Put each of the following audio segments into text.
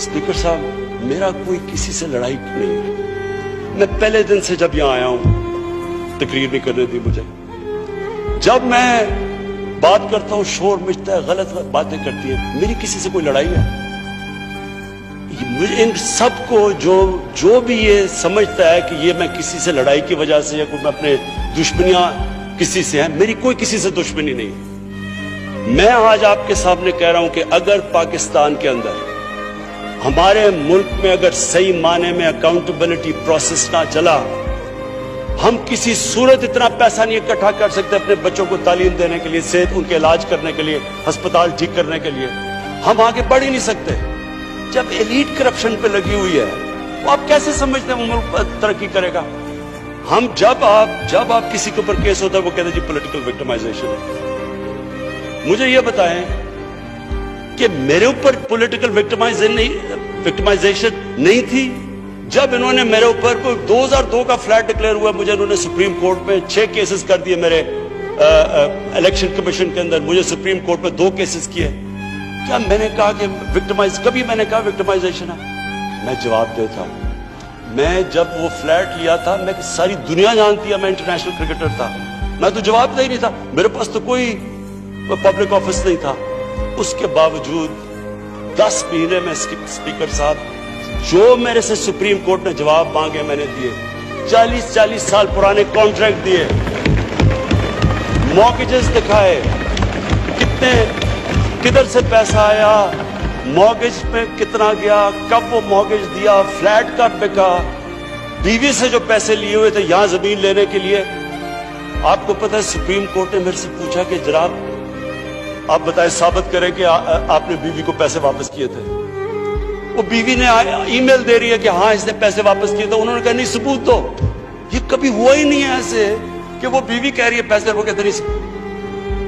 Speaker साहब, मेरा कोई किसी से लड़ाई नहीं है। मैं पहले दिन से जब यहां आया हूं, तकरीर नहीं करने दी मुझे। जब मैं बात करता हूं शोर मचता है, गलत बातें करती है, मेरी किसी से कोई लड़ाई है? मुझे इन सबको जो भी ये समझता है कि ये मैं किसी से लड़ाई की वजह से या कोई मैं अपने दुश्मनियां किसी से हैं, मेरी कोई किसी से दुश्मनी नहीं है। मैं आज आपके सामने कह रहा हूं कि अगर पाकिस्तान के अंदर हमारे मुल्क में अगर सही माने में अकाउंटेबिलिटी प्रोसेस ना चला, हम किसी सूरत इतना पैसा नहीं इकट्ठा कर सकते अपने बच्चों को तालीम देने के लिए, सेहत उनके इलाज करने के लिए, अस्पताल ठीक करने के लिए। हम आगे बढ़ ही नहीं सकते। जब एलीट करप्शन पे लगी हुई है, वो आप कैसे समझते हैं वो मुल्क तरक्की करेगा? हम जब आप किसी के ऊपर केस होता है वो कहते हैं जी पॉलिटिकल विक्टिमाइजेशन है। मुझे ये बताएं कि मेरे ऊपर पॉलिटिकल विक्टिमाइजेशन नहीं थी जब इन्होंने मेरे ऊपर 2002 का फ्लैट डिक्लेयर हुआ, मुझे इन्होंने सुप्रीम कोर्ट में 6 केसेस कर दिए। मेरे इलेक्शन कमीशन के अंदर मुझे सुप्रीम कोर्ट में 2 केसेस किए। क्या मैंने कहा कि कभी मैंने कहा विक्टिमाइजेशन है? मैं जवाब देता हूं, मैं जब वो फ्लैट लिया था, मैं सारी दुनिया जानती है मैं इंटरनेशनल क्रिकेटर था, मैं तो जवाब दे ही नहीं था, मेरे पास तो कोई पब्लिक ऑफिस नहीं था। उसके बावजूद 10 महीने में स्पीकर साहब, जो मेरे से सुप्रीम कोर्ट ने जवाब मांगे मैंने दिए। 40 साल पुराने कॉन्ट्रैक्ट दिए, मॉर्गेजेस दिखाए, किधर से पैसा आया, मॉर्गेज पे कितना गया, कब वो मॉर्गेज दिया, फ्लैट कब बिका, बीवी से जो पैसे लिए हुए थे यहां जमीन लेने के लिए। आपको पता है सुप्रीम कोर्ट ने मेरे से पूछा कि जनाब आप बताएं, साबित करें कि आपने बीवी को पैसे वापस किए थे। वो बीवी ने ईमेल दे रही है कि हाँ इसने पैसे वापस किए थे। उन्होंने कहा नहीं सबूत दो। ये कभी हुआ ही नहीं है ऐसे कि वो बीवी कह रही है पैसे, वो कहते नहीं।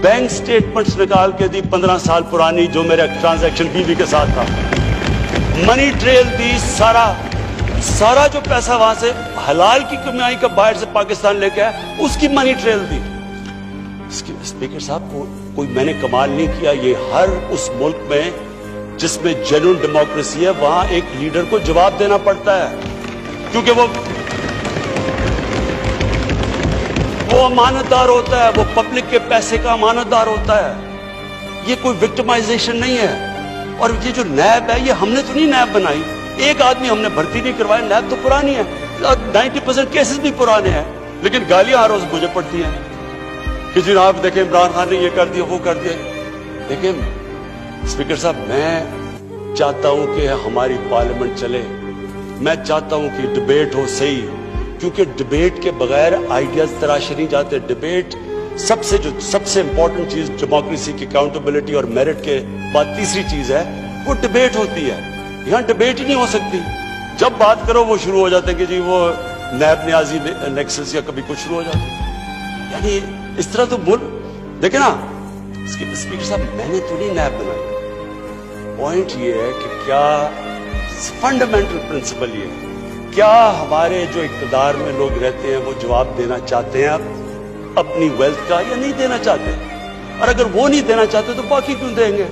बैंक स्टेटमेंट्स निकाल के दी 15 साल पुरानी, जो मेरा ट्रांजैक्शन बीवी के साथ था, मनी ट्रेल दी, सारा जो पैसा वहां से हलाल की कमाई का बाहर से पाकिस्तान लेके आया, उसकी मनी ट्रेल दी। स्पीकर साहब, कोई मैंने कमाल नहीं किया। ये हर उस मुल्क में जिसमें जेन्युइन डेमोक्रेसी है, वहां एक लीडर को जवाब देना पड़ता है, क्योंकि वो अमानतदार होता है, वो पब्लिक के पैसे का अमानतदार होता है। ये कोई विक्टिमाइजेशन नहीं है। और ये जो नैब है, ये हमने तो नहीं नैब बनाई, एक आदमी हमने भर्ती नहीं करवाया, नैब तो पुरानी है, 90% केसेस भी पुराने हैं, लेकिन गालियां हर रोज मुझे पड़ती हैं कि जनाब देखें इमरान खान ने ये कर दिया, वो कर दिया। देखिए स्पीकर साहब, मैं चाहता हूं कि हमारी पार्लियामेंट चले, मैं चाहता हूं कि डिबेट हो सही, क्योंकि डिबेट के बगैर आइडियाज तराशे नहीं जाते। डिबेट सबसे इंपॉर्टेंट चीज डेमोक्रेसी की अकाउंटेबिलिटी और मेरिट के बाद तीसरी चीज है वो डिबेट होती है। यहां डिबेट ही नहीं हो सकती। जब बात करो वो शुरू हो जाते हैं कि जी वो नैब न्याजी नेक्सस या कभी कुछ शुरू हो जाता है। यानी इस तरह तो देखे ना स्पीकर साहब, मैंने तो नहीं नैब बनाई। पॉइंट ये है कि क्या फंडामेंटल प्रिंसिपल ये है, क्या हमारे जो इक़्तिदार में लोग रहते हैं वो जवाब देना चाहते हैं अपनी वेल्थ का या नहीं देना चाहते? और अगर वो नहीं देना चाहते तो बाकी क्यों देंगे?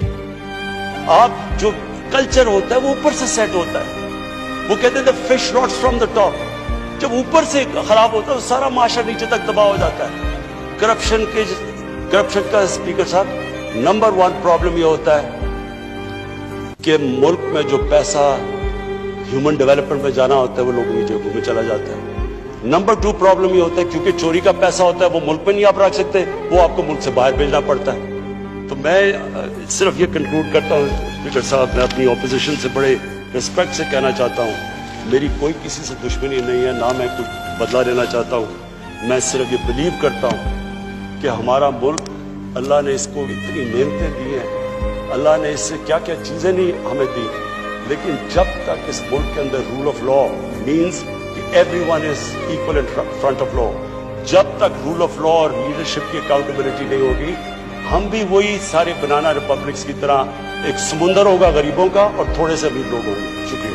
आप जो कल्चर होता है वो ऊपर से सेट होता है। वो कहते हैं fish rots from the top. जब ऊपर से खराब होता है तो सारा माशरा नीचे तक तबाह हो जाता है। करप्शन का स्पीकर साहब नंबर 1 प्रॉब्लम ये होता है कि मुल्क में जो पैसा ह्यूमन डेवलपमेंट में जाना होता है वो लोगों की जेबों में चला जाता है। नंबर 2 प्रॉब्लम ये होता है क्योंकि चोरी का पैसा होता है वो मुल्क में नहीं आप रख सकते, वो आपको मुल्क से बाहर भेजना पड़ता है। तो मैं सिर्फ ये कंक्लूड करता हूँ स्पीकर साहब, मैं अपनी ऑपोजिशन से बड़े रिस्पेक्ट से कहना चाहता हूँ, मेरी कोई किसी से दुश्मनी नहीं है, ना मैं कुछ बदला लेना चाहता हूँ। मैं सिर्फ ये बिलीव करता हूँ कि हमारा मुल्क, अल्लाह ने इसको इतनी नेमतें दी हैं, अल्लाह ने इससे क्या क्या चीजें नहीं हमें दी, लेकिन जब तक इस मुल्क के अंदर रूल ऑफ लॉ मीन्स कि everyone is equal in front of law, जब तक रूल ऑफ लॉ और लीडरशिप की अकाउंटेबिलिटी नहीं होगी, हम भी वही सारे बनाना रिपब्लिक्स की तरह एक समुंदर होगा गरीबों का और थोड़े से अमीर लोग होंगे। शुक्रिया।